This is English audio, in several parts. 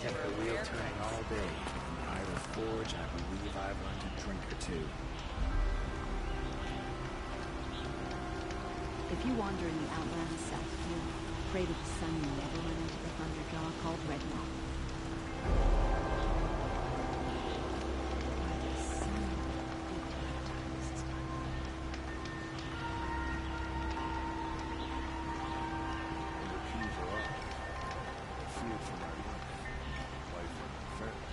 kept the wheel turning all day. In Ira Forge, I believe I've learned a drink or two. If you wander in the outlands south of here, pray to the sun you never run into the thunderjaw called Red Moth. By the sun, good times is coming. And the keys are up. I feared for my life and family.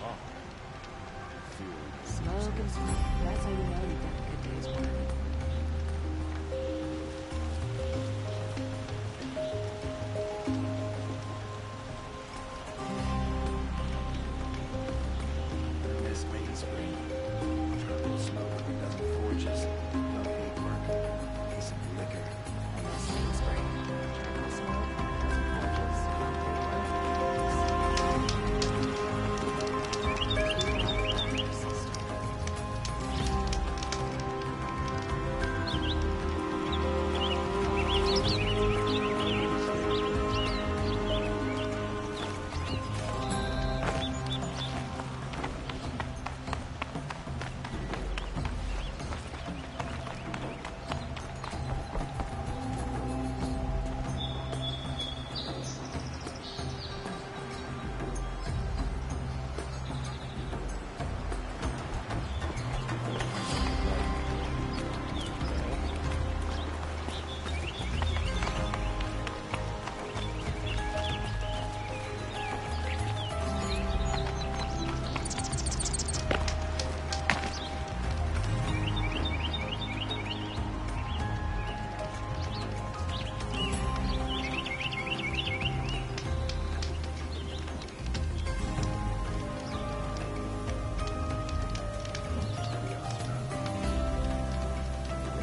Oh, Smoke and smoke. That's how you know you've got a good day's work. Miss Mainspring. Charcoal smoke, a dozen forges, duck meat work, piece of liquor. Miss Mainspring. Charcoal smoke. Forges.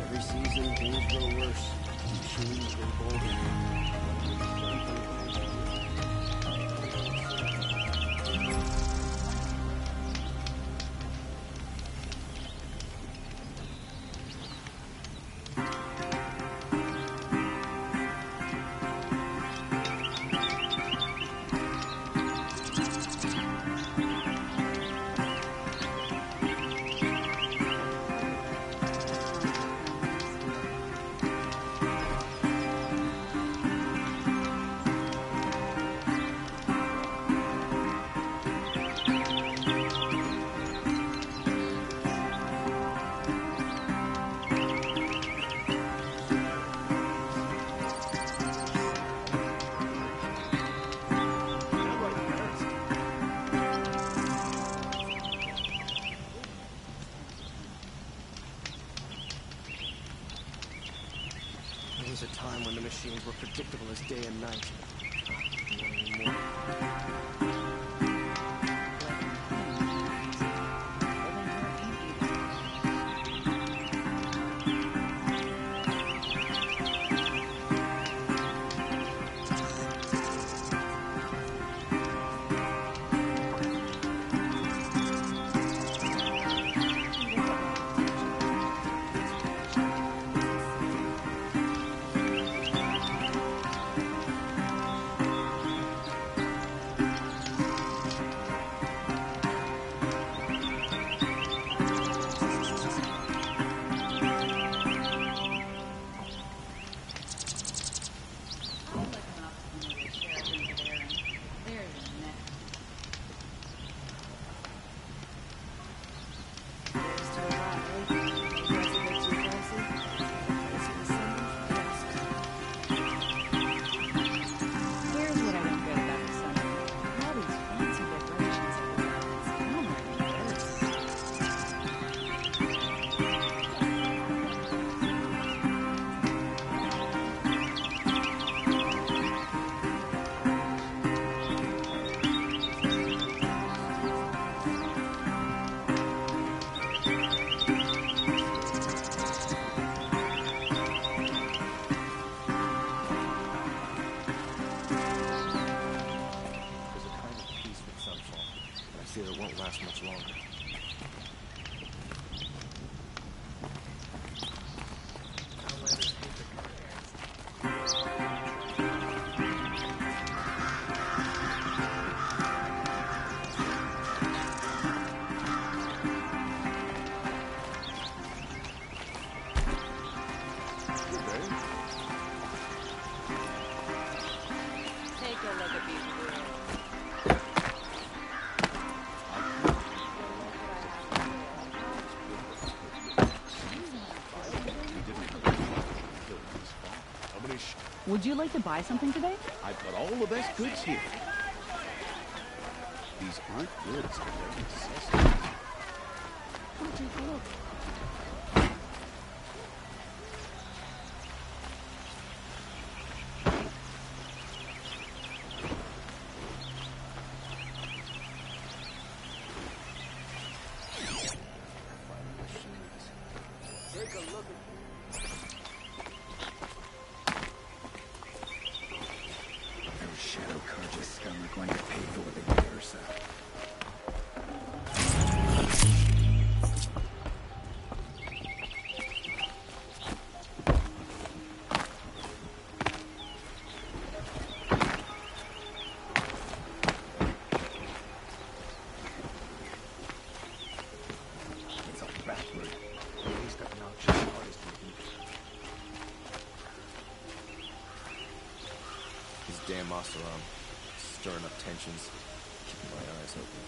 Every season, things grow worse. Machines grow bolder. There was a time when the machines were predictable as day and night. Not anymore. fear it won't last much longer. Would you like to buy something today? I've got all the best goods here. These aren't goods, they're necessities. Come take a look. Those Shadow Carja scum are going to pay for what they did, Ursa. It's all backward. At least obnoxious artist would be. These damn Oseram, stirring up tensions, keeping my eyes open.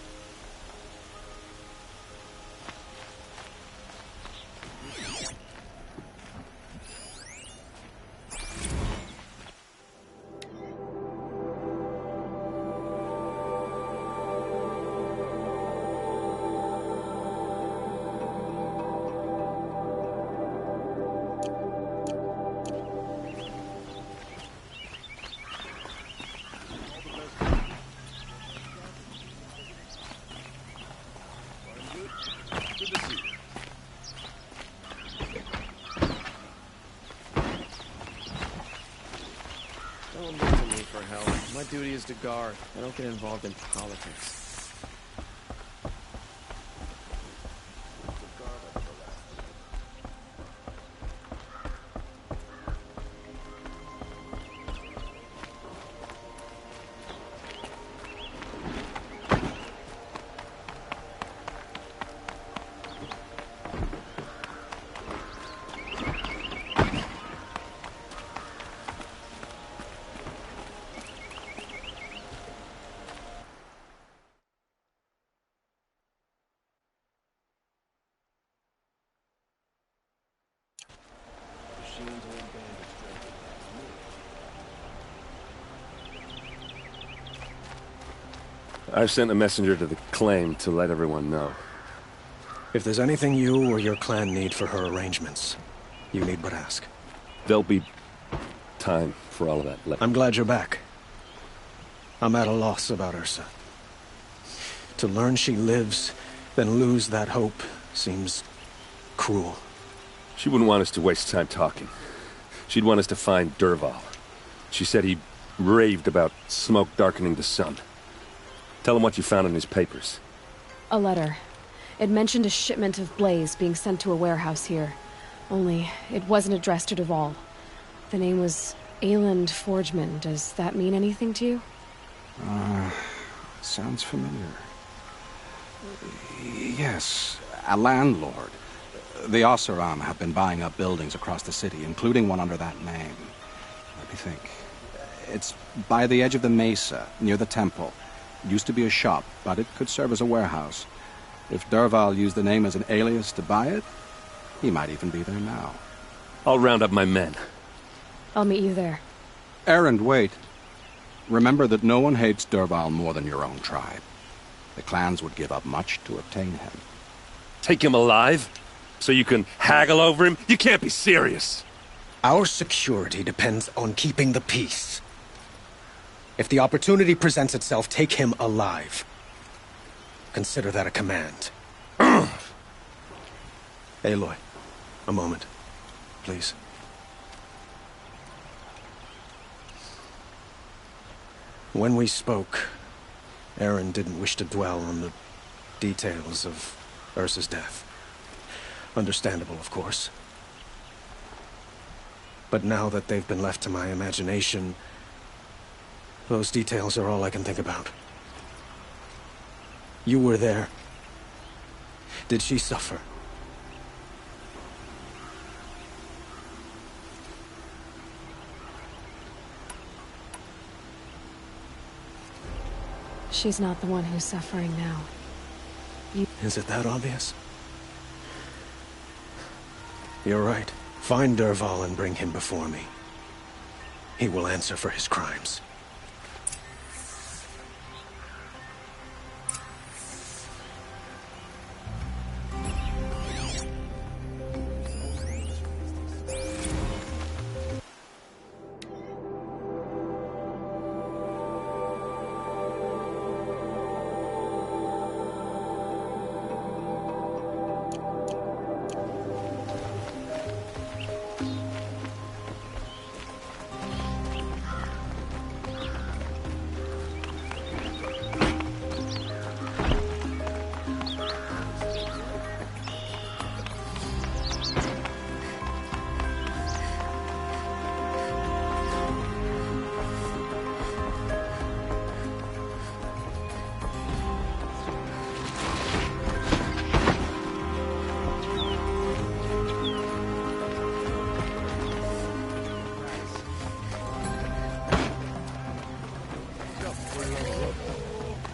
Good to see you. Don't look to me for help. My duty is to guard. I don't get involved in politics. Machines and bandits driving past me. I've sent a messenger to the claim to let everyone know. If there's anything you or your clan need for her arrangements, you need but ask. There'll be time for all of that later. I'm glad you're back. I'm at a loss about Ursa. To learn she lives, then lose that hope, seems cruel. She wouldn't want us to waste time talking. She'd want us to find Dervahl. She said he raved about smoke darkening the sun. Tell him what you found in his papers. A letter. It mentioned a shipment of blaze being sent to a warehouse here. Only, it wasn't addressed to Dervahl. The name was Ayland Forgeman. Does that mean anything to you? Sounds familiar. Yes, a landlord. The Oseram have been buying up buildings across the city, including one under that name. Let me think. It's by the edge of the mesa, near the temple. It used to be a shop, but it could serve as a warehouse. If Dervahl used the name as an alias to buy it, he might even be there now. I'll round up my men. I'll meet you there. Erend, wait. Remember that no one hates Dervahl more than your own tribe. The clans would give up much to obtain him. Take him alive? So you can haggle over him? You can't be serious. Our security depends on keeping the peace. If the opportunity presents itself, take him alive. Consider that a command. Aloy, a moment, please. When we spoke, Erend didn't wish to dwell on the details of Ursa's death. Understandable, of course. But now that they've been left to my imagination, those details are all I can think about. You were there. Did she suffer? She's not the one who's suffering now. Is it that obvious? You're right. Find Dervahl and bring him before me. he will answer for his crimes.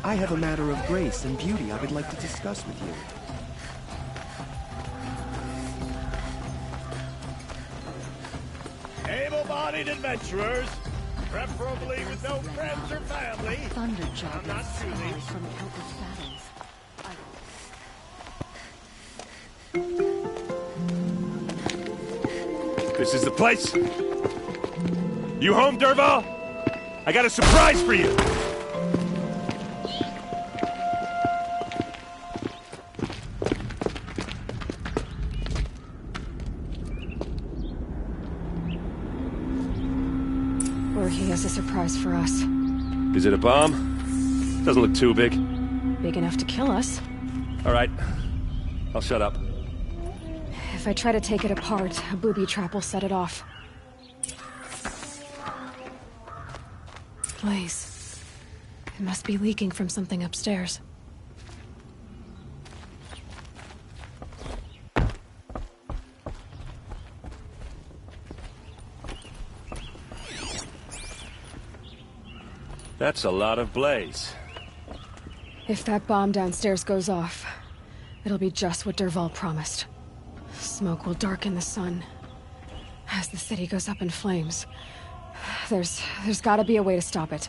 I have a matter of grace and beauty I would like to discuss with you. Able-bodied adventurers, preferably with no friends or family. Thunderjaw I'm not scars choosing. from countless battles. This is the place? You home, Dervahl? I got a surprise for you! Or he has a surprise for us. Is it a bomb? Doesn't look too big. Big enough to kill us. All right. I'll shut up. If I try to take it apart, a booby trap will set it off. Blaze. It must be leaking from something upstairs. That's a lot of blaze. If that bomb downstairs goes off, it'll be just what Dervahl promised. Smoke will darken the sun. As the city goes up in flames, there's gotta be a way to stop it.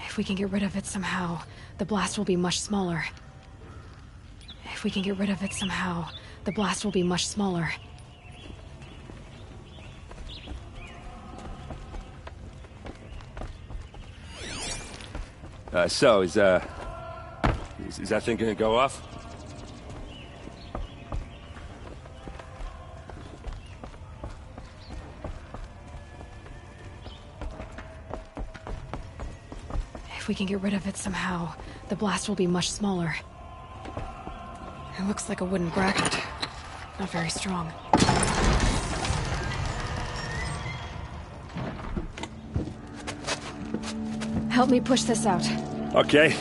If we can get rid of it somehow, the blast will be much smaller. If we can get rid of it somehow, the blast will be much smaller. So, is that thing gonna go off? If we can get rid of it somehow, the blast will be much smaller. It looks like a wooden bracket. Not very strong. Help me push this out. Okay.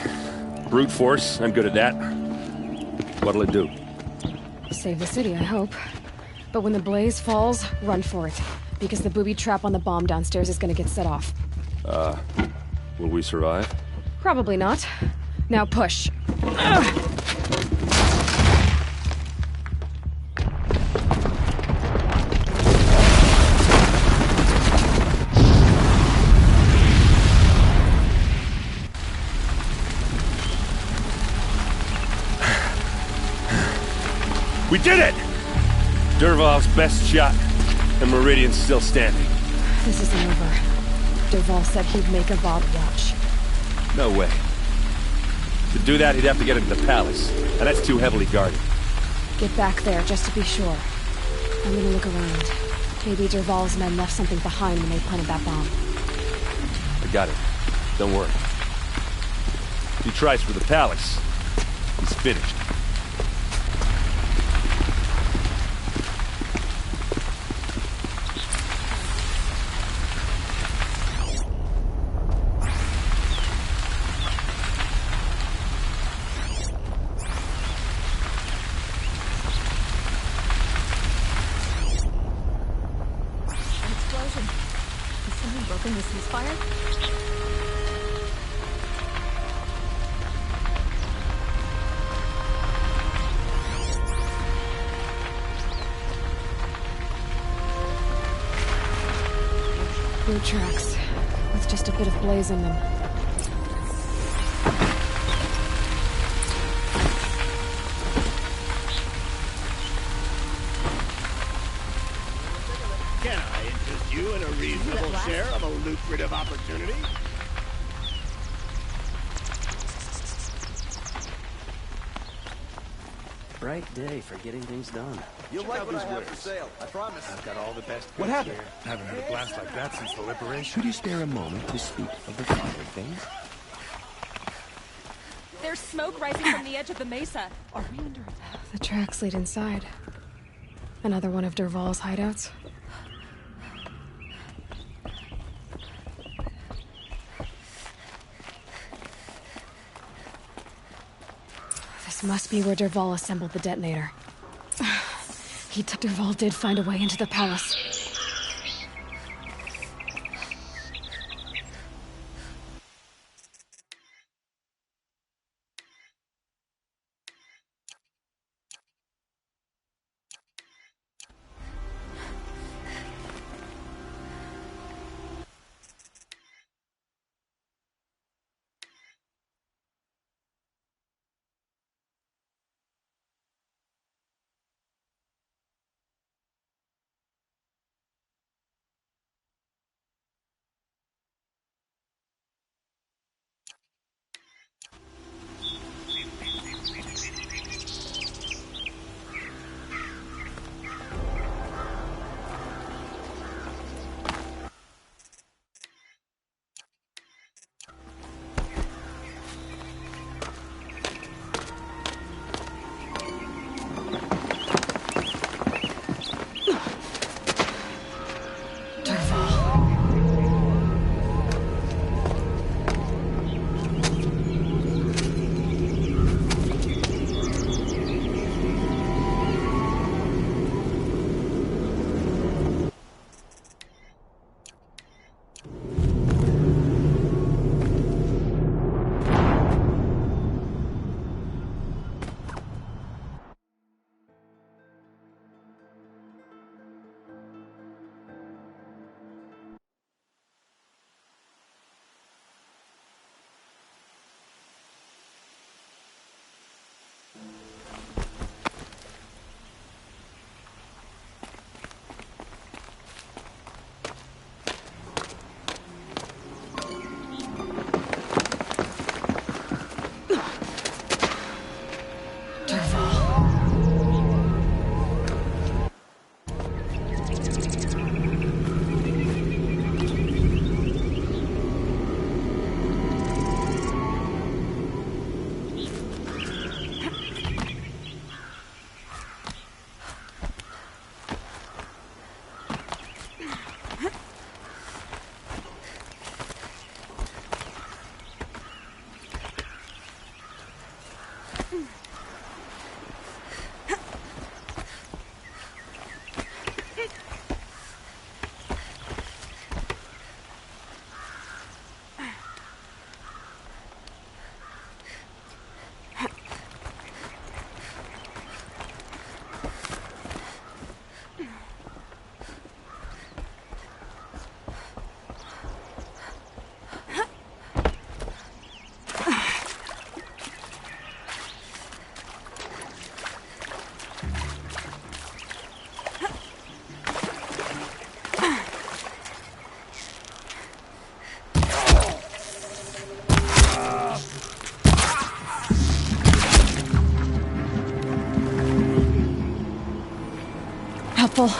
Brute force, I'm good at that. What'll it do? Save the city, I hope. But when the blaze falls, run for it. Because the booby trap on the bomb downstairs is gonna get set off. Will we survive? Probably not. Now push. Ugh. We did it! Dervahl's best shot, and Meridian's still standing. This isn't over. Dervahl said he'd make a Vob watch. No way. To do that, he'd have to get into the palace, and that's too heavily guarded. Get back there, just to be sure. I'm gonna look around. Maybe Dervahl's men left something behind when they planted that bomb. I got it. Don't worry. If he tries for the palace, he's finished. Broken the ceasefire? Boot tracks, with just a bit of blaze in them. Can I interest you in a reasonable share of a lucrative opportunity? Bright day for getting things done. You'll like what I have for sale, I promise. I've got all the best. What happened? Haven't had a blast like that since the liberation. Could you spare a moment to speak of the finer things? There's smoke rising from the edge of the mesa. Are we under attack? The tracks lead inside. Another one of Dervahl's hideouts. This must be where Dervahl assembled the detonator. Dervahl did find a way into the palace. Helpful.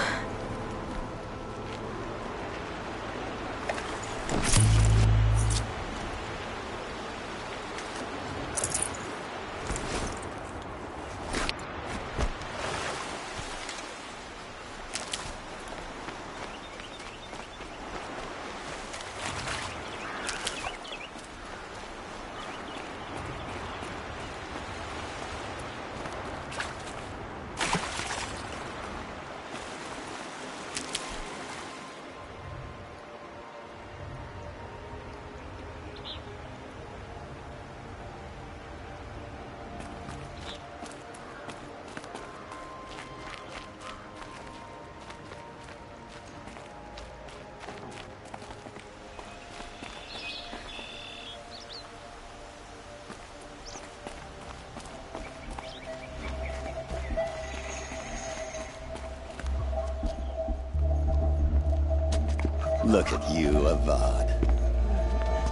Look at you, Avad.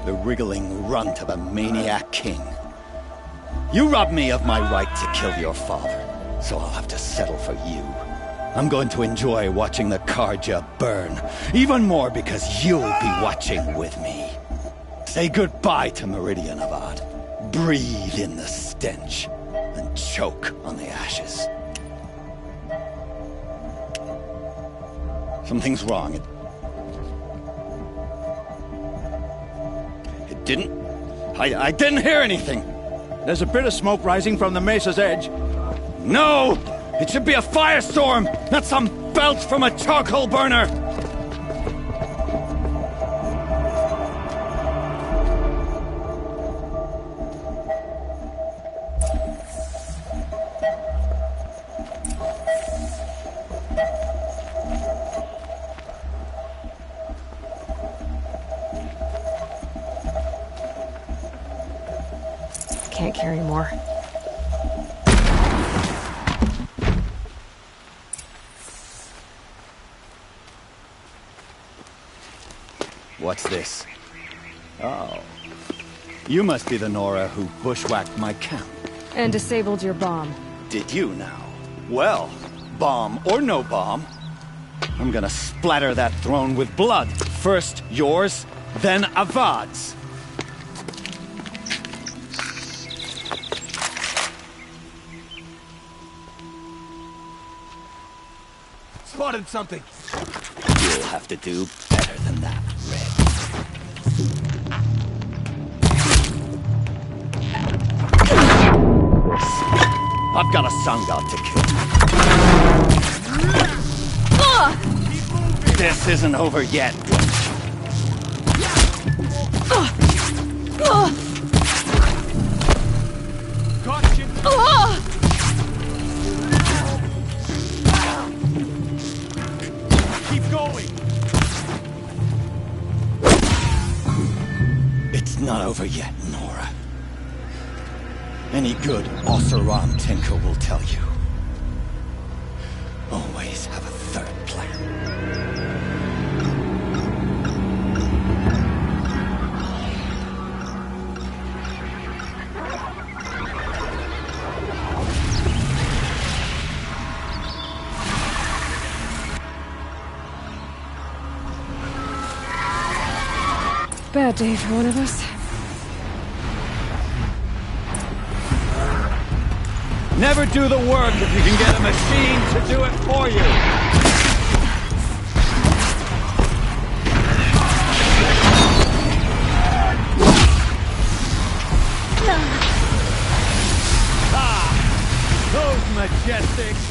The wriggling runt of a maniac king. You robbed me of my right to kill your father, so I'll have to settle for you. I'm going to enjoy watching the Carja burn, even more because you'll be watching with me. Say goodbye to Meridian, Avad. Breathe in the stench, and choke on the ashes. Something's wrong. It didn't... I didn't hear anything. There's a bit of smoke rising from the mesa's edge. No! It should be a firestorm, not some belch from a charcoal burner! Can't carry more. What's this? Oh. You must be the Nora who bushwhacked my camp. And disabled your bomb. Did you now? Well, bomb or no bomb, I'm gonna splatter that throne with blood. First yours, then Avad's. Spotted something. You'll have to do better than that, Red. I've got a sun god to kill. This isn't over yet. Keep going. It's not over yet, Nora. Any good Oseram tinker will tell you. Always have a third plan. Bad day for one of us. Never do the work if you can get a machine to do it for you. Those majestics.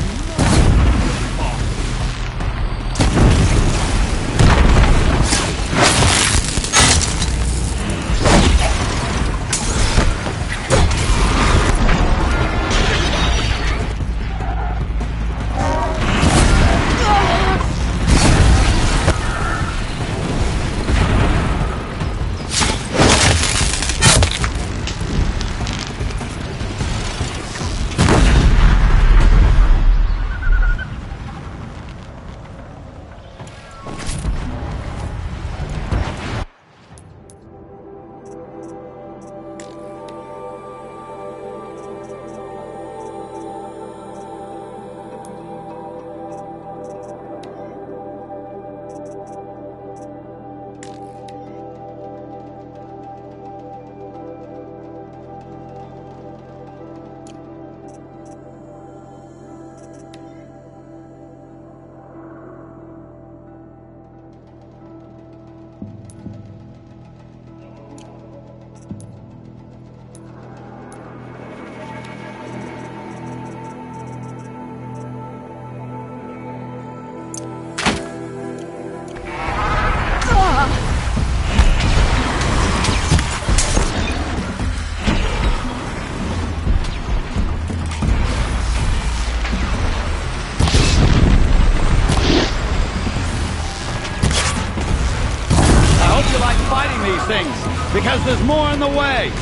Things, because there's more in the way.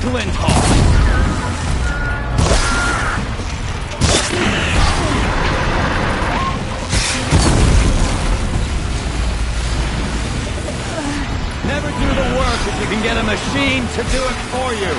Glinthal! Never do the work if you can get a machine to do it for you.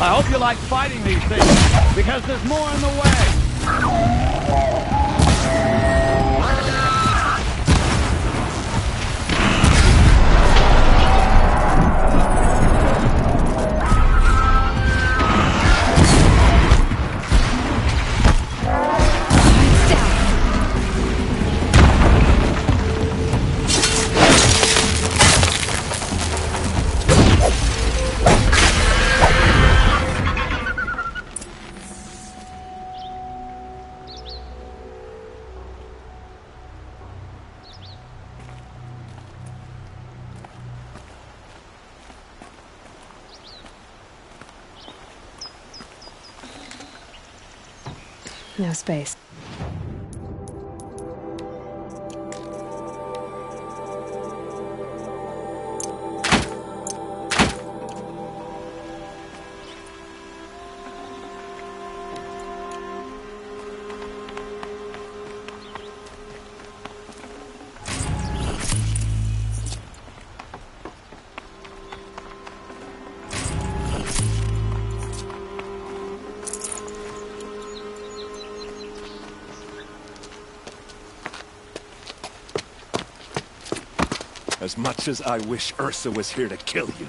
I hope you like fighting these things, because there's more in the way. No space. As much as I wish Ursa was here to kill you,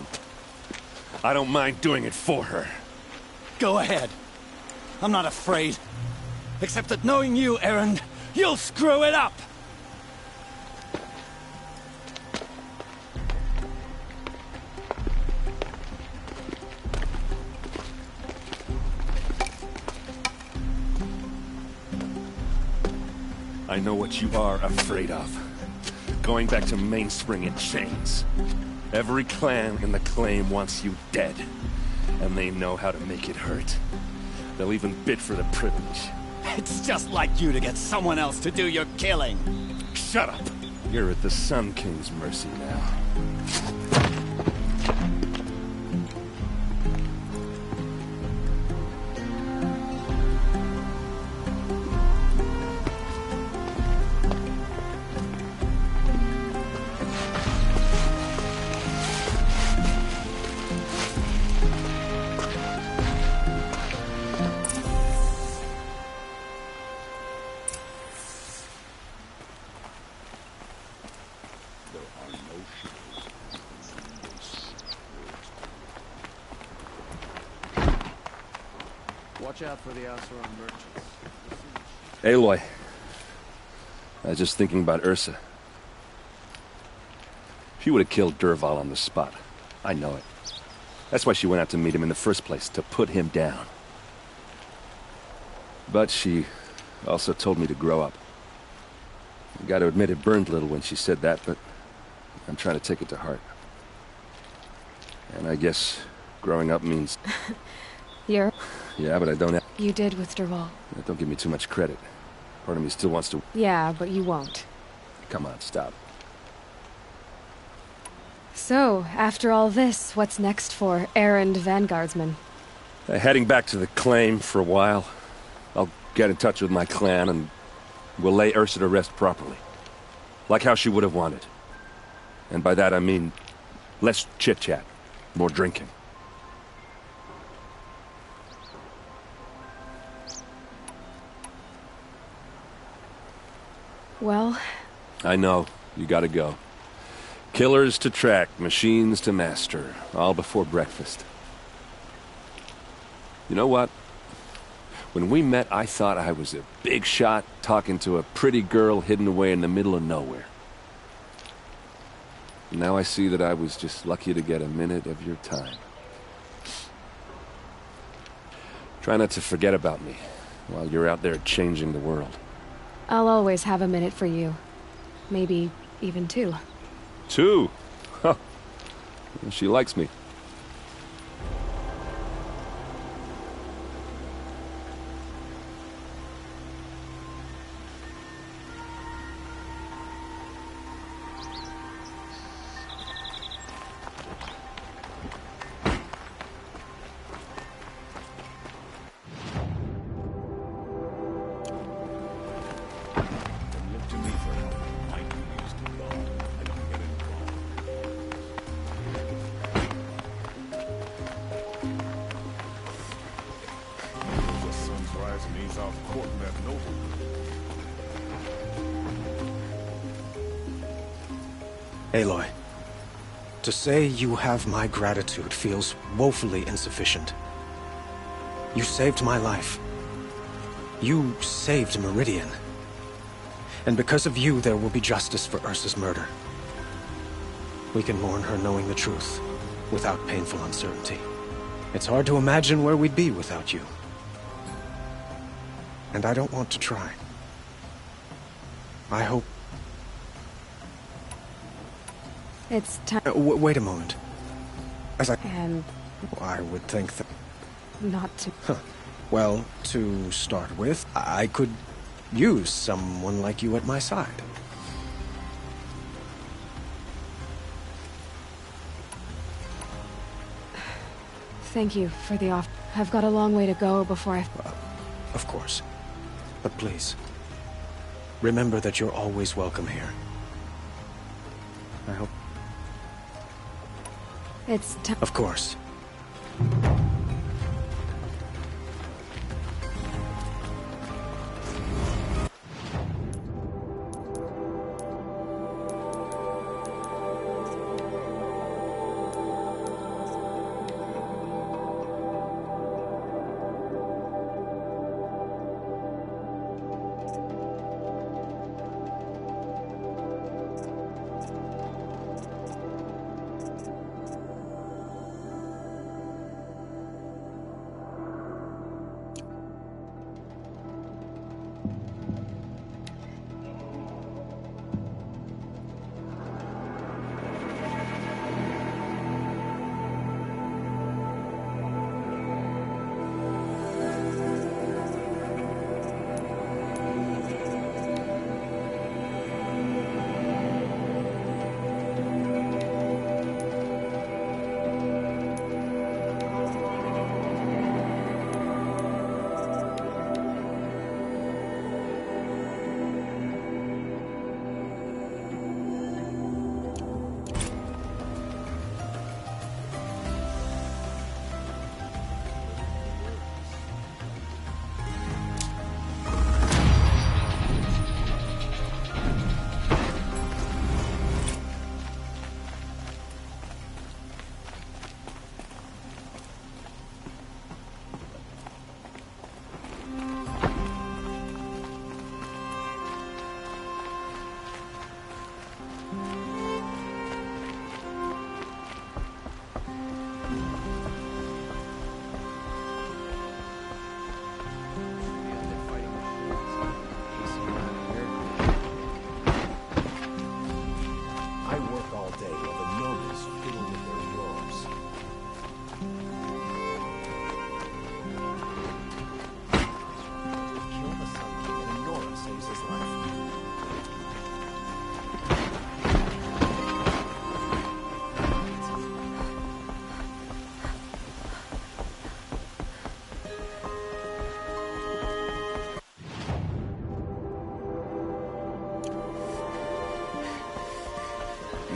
I don't mind doing it for her. Go ahead. I'm not afraid. Except that knowing you, Erend, you'll screw it up! I know what you are afraid of. Going back to Mainspring in chains. Every clan in the Claim wants you dead. And they know how to make it hurt. They'll even bid for the privilege. It's just like you to get someone else to do your killing. Shut up! You're at the Sun King's mercy now. Watch out for the Asuran merchants. Aloy. I was just thinking about Ursa. She would have killed Dervahl on the spot. I know it. That's why she went out to meet him in the first place, to put him down. But she also told me to grow up. I gotta admit it burned a little when she said that, but I'm trying to take it to heart. And I guess growing up means... You're... Yeah, but I don't have... You did with Dervahl. Don't give me too much credit. Part of me still wants to... Yeah, but you won't. Come on, stop. So, after all this, what's next for Erend Vanguardsman? Heading back to the Claim for a while. I'll get in touch with my clan and we'll lay Ursa to rest properly. Like how she would have wanted. And by that I mean less chit-chat, more drinking. Well... I know. You gotta go. Killers to track, machines to master. All before breakfast. You know what? When we met, I thought I was a big shot talking to a pretty girl hidden away in the middle of nowhere. Now I see that I was just lucky to get a minute of your time. Try not to forget about me while you're out there changing the world. I'll always have a minute for you. Maybe even 2. 2? Huh. She likes me. Aloy, to say you have my gratitude feels woefully insufficient. You saved my life. You saved Meridian. And because of you, there will be justice for Ursa's murder. We can mourn her knowing the truth, without painful uncertainty. It's hard to imagine where we'd be without you. And I don't want to try. I hope... It's time... wait a moment. As I... And... I would think that... Not to... Huh. Well, to start with, I could use someone like you at my side. Thank you for the offer. I've got a long way to go before I... Of course. But please, remember that you're always welcome here. I hope... It's time... Of course.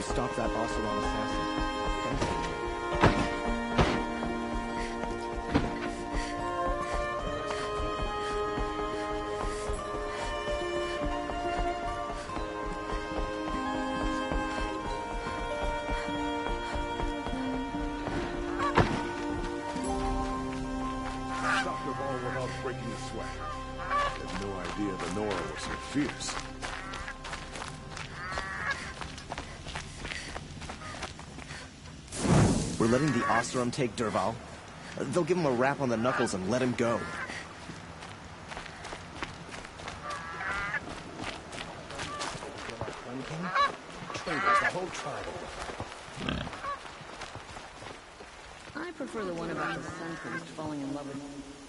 Stop that Oseram assassin. Thank you. Stopped them all without breaking a sweat. Had no idea the Nora was so fierce. We're letting the Oseram take Derval. They'll give him a rap on the knuckles and let him go. Traitors, the whole tribe. I prefer the one about the Sun Priest falling in love with